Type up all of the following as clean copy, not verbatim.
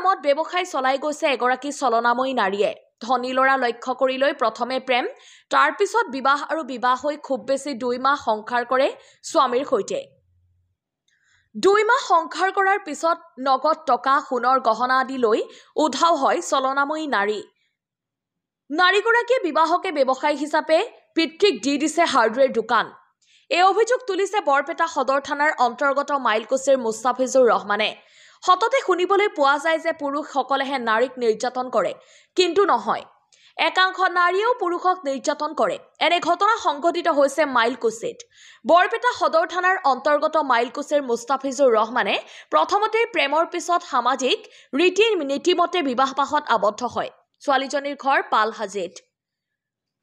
নামত ব্যৱসায় চলাই গৈছে এগৰাকী চলনাময়ী নাৰীয়ে। ধনী ল'ৰা লক্ষ্য কৰি লৈ প্ৰথমে প্ৰেম, তাৰ পিছত বিবাহ আৰু বিবাহ হৈ খুব বেছি 2 মাহ সংসাৰ কৰে স্বামীৰ সৈতে। 2 মাহ সংসাৰ কৰাৰ পিছত নগদ টকা, সোণৰ গহনা আদি লৈ উধাও হয় চলনাময়ী নাৰী। নাৰীগৰাকীয়ে বিবাহকে ব্যৱসায় হিচাপে পিতৃক দি দিছে হাৰ্ডৱেৰ দোকান। এই অভিযোগ তুলিছে বৰপেটা সদৰ থানাৰ অন্তৰ্গত মাইলকুছিৰ মুস্তাফিজুৰ ৰহমানে। সততে শুনিবলৈ পোৱা যায় যে পুৰুষসকলেহে নাৰীক নিৰ্যাতন কৰে, কিন্তু নহয়, একাংশ নাৰীয়েও পুৰুষক নিৰ্যাতন কৰে। এনে ঘটনা সংঘটিত হৈছে মাইলকুছিত। বৰপেটা সদৰ থানাৰ অন্তৰ্গত মাইলকুছিৰ মুস্তাফিজুৰ ৰহমানে প্ৰথমতে প্ৰেমৰ পিছত সামাজিক ৰীতি নীতিমতে বিবাহপাশত আবদ্ধ হয়। ছোৱালীজনীৰ ঘৰ পালহাজিত।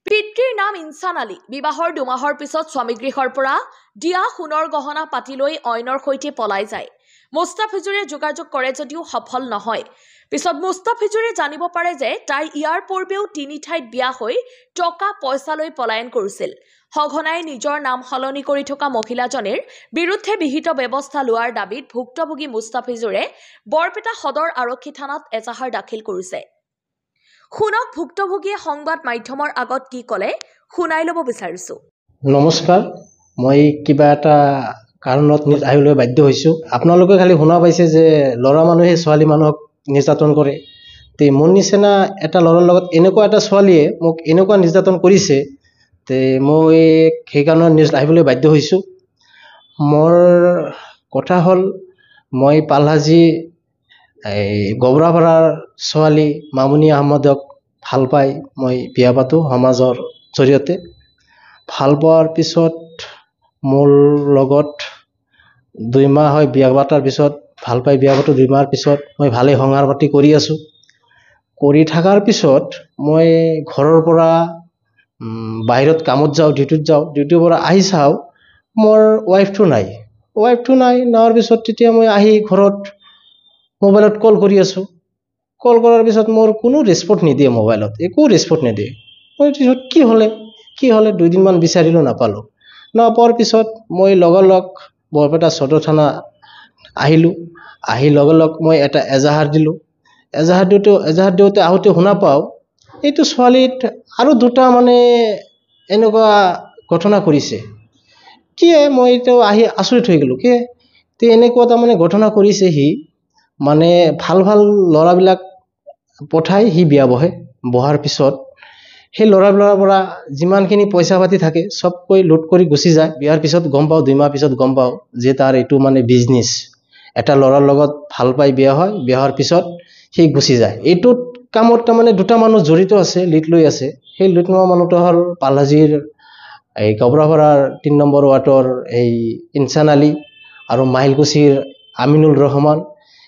পিতৃৰ নাম ইনচান আলী। বিবাহৰ 2 মাহৰ পিছত স্বামীগৃহৰ পৰা দিয়া সোণৰ গহনা পাতি লৈ অইনৰ সৈতে পলাই যায়। মুস্তাফিজুৰে যোগাযোগ কৰে যদিও সফল নহয়। পিছত মুস্তাফিজুৰে জানিব পাৰে যে তাই ইয়াৰ পূৰ্বেও 3 ঠাইত বিয়া হৈ টকা পইচা লৈ পলায়ন কৰিছিল। সঘনাই নিজৰ নাম সলনি কৰি থকা মহিলাজনীৰ বিৰুদ্ধে বিহিত ব্যৱস্থা লোৱাৰ দাবীত ভুক্তভোগী মুস্তাফিজুৰে বৰপেটা সদৰ আৰক্ষী থানাত এজাহাৰ দাখিল কৰিছে। শুনক ভুক্তভোগীয়ে সংবাদ মাধ্যমৰ আগত কি ক'লে, শুনাই ল'ব বিচাৰিছো। নমস্কাৰ, মই কিবা এটা কাৰণত আহিবলৈ বাধ্য হৈছোঁ। আপোনালোকে খালি শুনা পাইছে যে ল'ৰা মানুহে ছোৱালী মানুহক নিৰ্যাতন কৰে। তে মোৰ নিচিনা এটা ল'ৰাৰ লগত এনেকুৱা এটা ছোৱালীয়ে মোক এনেকুৱা নিৰ্যাতন কৰিছে, তে মই সেইকাৰণে নিউজ আহিবলৈ বাধ্য হৈছোঁ। মোৰ কথা হ'ল, মই পালহাজি গবৰাপাৰাৰ ছোৱালী মামুনি আহমদক ভাল পাই মই বিয়া পাতোঁ সমাজৰ জৰিয়তে। ভাল পোৱাৰ পিছত মোৰ লগত 2 মাহ হয় বিয়া পাতাৰ পিছত, ভাল পাই বিয়া পাতোঁ 2 মাহৰ পিছত মই ভালেই সংসাৰ পাতি কৰি আছোঁ। কৰি থকাৰ পিছত মই ঘৰৰ পৰা বাহিৰত কামত যাওঁ, ডিউটিত যাওঁ। ডিউটিৰ পৰা আহি চাওঁ মোৰ ৱাইফটো নাই। নোৱাৰ পিছত তেতিয়া মই আহি ঘৰত মোবাইলত কল কৰি আছোঁ। কল কৰাৰ পিছত মোৰ কোনো ৰেছপন্স নিদিয়ে, মোবাইলত একো ৰেছপন্স নিদিয়ে। মই পিছত কি হ'লে 2 দিনমান বিচাৰিলোঁ, নাপালোঁ। নোপোৱাৰ পিছত মই লগালগ বৰপেটা সদৰ থানা আহিলোঁ। আহি লগালগ মই এটা এজাহাৰ দিলোঁ। এজাহাৰ দিওঁতে আহোঁতে শুনা পাওঁ এইটো ছোৱালীত আৰু 2টা মানে এনেকুৱা ঘটনা কৰিছে। মই এতিয়া আহি আচৰিত হৈ গ'লোঁ। এনেকুৱা তাৰমানে ঘটনা কৰিছে সি, মানে ভাল ল'ৰাবিলাক পঠাই সি বিয়া বহে। বহাৰ পিছত সেই ল'ৰাবিলাকৰ পৰা যিমানখিনি পইচা পাতি থাকে চবকৈ লুট কৰি গুচি যায়। বিয়াৰ পিছত গম পাওঁ, 2 মাহ পিছত গম পাওঁ যে তাৰ এইটো মানে বিজনেছ। এটা ল'ৰাৰ লগত ভাল পাই বিয়া হয়, বিয়া হোৱাৰ পিছত সি গুচি যায়। এইটোত কামত তাৰমানে 2টা মানুহ জড়িত আছে, লিড লৈ আছে। সেই লিড লোৱা মানুহটো হ'ল পালহাজিৰ গবৰাপাৰাৰ 3 নম্বৰ ৱাৰ্ডৰ ইনচান আলী আৰু মাইলকুছিৰ আমিনুল ৰহমান।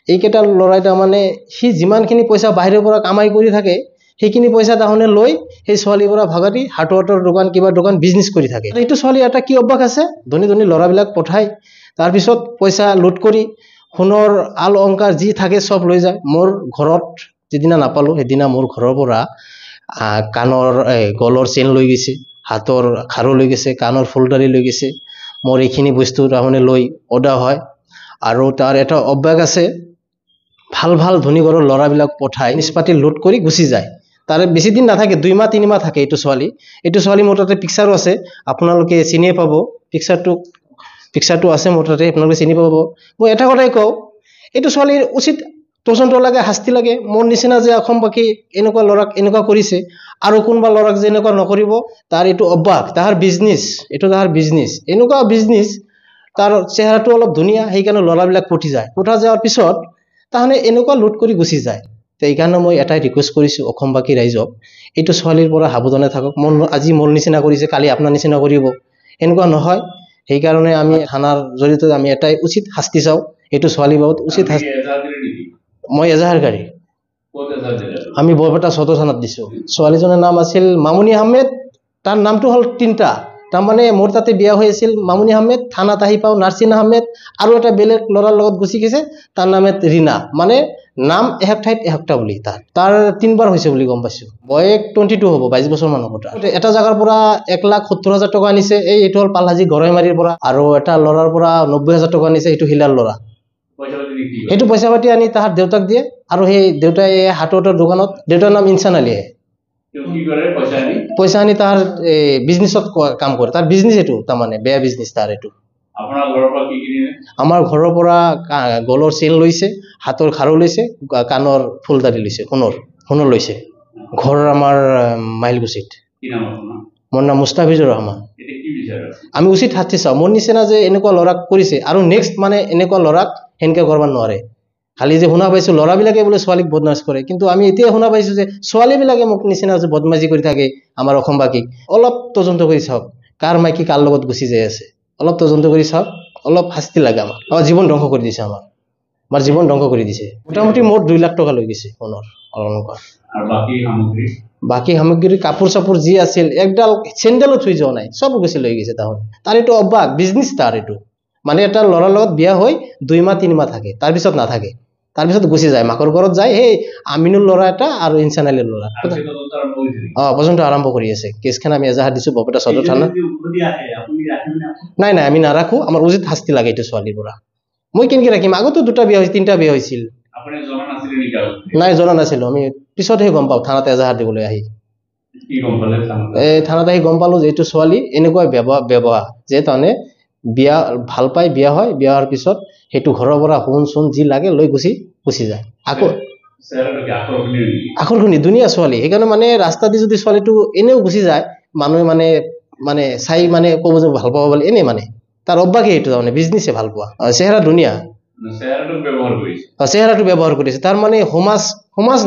এইকেইটা ল'ৰাই তাৰমানে সি যিমানখিনি পইচা বাহিৰৰ পৰা কামাই কৰি থাকে সেইখিনি পইচা তাৰমানে লৈ সেই ছোৱালীৰ পৰা ভাগাৰি হাৰ্ডৱেৰৰ দোকান, কিবা দোকান বিজনেছ কৰি থাকে। এইটো ছোৱালী এটা কি অভ্যাস আছে, ধনী ল'ৰাবিলাক পঠাই তাৰপিছত পইচা লুট কৰি সোণৰ অলংকাৰ যি থাকে চব লৈ যায়। মোৰ ঘৰত যিদিনা নাপালোঁ সেইদিনা মোৰ ঘৰৰ পৰা কাণৰ গলৰ চেইন লৈ গৈছে, হাতৰ খাৰু লৈ গৈছে, কাণৰ ফুলদাৰি লৈ গৈছে। মোৰ এইখিনি বস্তু তাৰমানে লৈ অদা হয়। আৰু তাৰ এটা অভ্যাস আছে, ভাল ধনী ঘৰৰ ল'ৰাবিলাক পঠাই নিষ্পাতি লুট কৰি গুচি যায়। তাৰে বেছি দিন নাথাকে, 2 মাহ 3 মাহ থাকে এইটো ছোৱালী। মোৰ তাতে পিকচাৰো আছে, আপোনালোকে চিনিয়ে পাব। পিকচাৰটো আছে মোৰ তাতে, আপোনালোকে চিনি পাব। মই এটা কথাই কওঁ, এইটো ছোৱালীৰ উচিত তদন্ত লাগে, শাস্তি লাগে। মোৰ নিচিনা যে অসমবাসী এনেকুৱা ল'ৰাক এনেকুৱা কৰিছে, আৰু কোনোবা ল'ৰাক যে এনেকুৱা নকৰিব। তাৰ এইটো অভ্যাস, তাহাৰ বিজনেছ, এনেকুৱা বিজনেছ। তাৰ চেহেৰাটো অলপ ধুনীয়া, সেইকাৰণে ল'ৰাবিলাক পঠা যোৱাৰ পিছত তাহাঁতে এনেকুৱা লুট কৰি গুচি যায়। সেইকাৰণে মই এটাই ৰিকুৱেষ্ট কৰিছোঁ অসমবাসী ৰাইজক, এইটো ছোৱালীৰ পৰা সাৱধানে থাকক। আজি মোৰ নিচিনা কৰিছে, কালি আপোনাৰ নিচিনা কৰিব, এনেকুৱা নহয়। সেইকাৰণে আমি থানাৰ জৰিয়তে আমি এটাই উচিত শাস্তি চাওঁ, এইটো ছোৱালীৰ বাবদ উচিত শাস্তি। মই এজাহাৰকাৰী, আমি বৰপেটা সদৰ থানাত দিছোঁ। ছোৱালীজনীৰ নাম আছিল মামুনি আহমেদ। তাৰ নামটো হ'ল 3টা, তাৰমানে মোৰ তাতে বিয়া হৈ আছিল মামুনি আহমেদ। থানাত আহি পাওঁ নাৰ্ছিন আহমেদ, আৰু এটা বেলেগ ল'ৰাৰ লগত গুচি গৈছে, তাৰ নামে ৰীনা। মানে নাম এক ঠাইত একটা বুলি। তাৰ 3 বাৰ হৈছে বুলি গম পাইছোঁ। বয়স 22 হ'ব, 22 বছৰ মান হ'ব। এটা জাগাৰ পৰা 1,70,000 টকা আনিছে, এইটো হ'ল পালহাজি গৰৈমাৰীৰ পৰা। আৰু এটা ল'ৰাৰ পৰা 90,000 টকা আনিছে, এইটো হিলাৰ ল'ৰা। পইচা পাতি দি কি কৰে? সেইটো পইচা পাতি আনি তাহাৰ দেউতাক দিয়ে আৰু সেই দেউতাই হাতৰ দোকানত, দেউতাৰ নাম ইনচান আলী। তেওঁ কি কৰে পইচা আনি? পইচা আনি তাৰ বিজনেছত কাম কৰে, তাৰ বিজনেছ এইটো, তাৰমানে বেয়া বিজনেছ তাৰ এইটো। আপোনাৰ ঘৰৰ পৰা কি কিনিলে? আমাৰ ঘৰৰ পৰা গলৰ চেইন লৈছে, হাতৰ খাৰু লৈছে, কাণৰ ফুলদাৰি লৈছে, সোণৰ লৈছে। ঘৰ আমাৰ মাইলগুচিত। কি নাম আপোনাৰ? মোৰ নাম মুস্তাফিজুৰ ৰহমান। এতিয়া কি বিচাৰে? আমি উচিত শাস্তি চাওঁ। মোৰ নিচিনা যে এনেকুৱা ল'ৰাক কৰিছে আৰু নেক্সট মানে এনেকুৱা ল'ৰাক সেনেকে কৰিব নোৱাৰে। খালি যে শুনা পাইছো ল'ৰাবিলাকে বোলে ছোৱালীক বদমাছ কৰে, কিন্তু আমি এতিয়া শুনা পাইছো যে ছোৱালীবিলাকে মোক নিচিনা যে বদমাজি কৰি থাকে আমাৰ অসমবাসীক। অলপ তদন্ত কৰি চাওক কাৰ মাইকী কাৰ লগত গুচি যাই আছে, অলপ তদন্ত কৰি চাওক, অলপ শাস্তি লাগে। আমাৰ জীৱন ধ্বংস কৰি দিছে, আমাৰ জীৱন ধ্বংস কৰি দিছে। মোটামুটি মোৰ 2 লাখ টকা লৈ গৈছে সোণৰ অলংকাৰ। আৰু বাকী সামগ্ৰী? বাকী সামগ্ৰী কাপোৰ চাপোৰ যি আছিল, একডাল চেণ্ডেলো থৈ যোৱা নাই, চব গৈছে লৈ গৈছে তাহলে। তাৰ এইটো অভ্যাস, বিজনেছ তাৰ এইটো। মানে এটা ল'ৰাৰ লগত বিয়া হৈ 2 মাহ 3 মাহ থাকে, তাৰপিছত নাথাকে, তাৰপিছত গুচি যায় মাকৰ ঘৰত যায়। সেই আমিনুল ল'ৰা এটা আৰু ইনচান আলীৰ ল'ৰা পৰ্যন্ত আৰম্ভ কৰি আছে। কেছখন আমি এজাহাৰ দিছো বৰপেটা সদৰ থানা। নাই আমি নাৰাখো, আমাৰ উচিত শাস্তি লাগে এইটো ছোৱালীৰ পৰা। মই কেনেকে ৰাখিম? আগতো 2টা বিয়া হৈছিল, 3টা বিয়া হৈছিল। আপুনি জনা নাছিলে নেকি আগতে? নাই, জনা নাছিলো। আমি পিছতহে গম পাওঁ থানাত এজাহাৰ দিবলৈ আহি। কি গম পালে থানাত? থানাত আহি গম পালো যে এইটো ছোৱালী এনেকুৱা ব্যৱহাৰ যে তাৰমানে বিয়া ভাল পাই বিয়া হয়, বিয়া হোৱাৰ পিছত সেইটো ঘৰৰ পৰা সোণ চোন যি লাগে লৈ গুচি যায়। আকৌ আকৰ্ষণী ধুনীয়া ছোৱালী, সেইকাৰণে মানে ৰাস্তা দি যদি ছোৱালীটো এনেও গুচি যায়, মানুহে মানে চাই মানে ক'ব যে ভাল পাব বুলি, এনেই মানে তাৰ অভ্যাসে এইটো, তাৰমানে বিজনেছে ভাল পোৱা। চেহেৰা ধুনীয়া, চেহেৰাটো ব্যৱহাৰ কৰিছে। তাৰ মানে সমাজ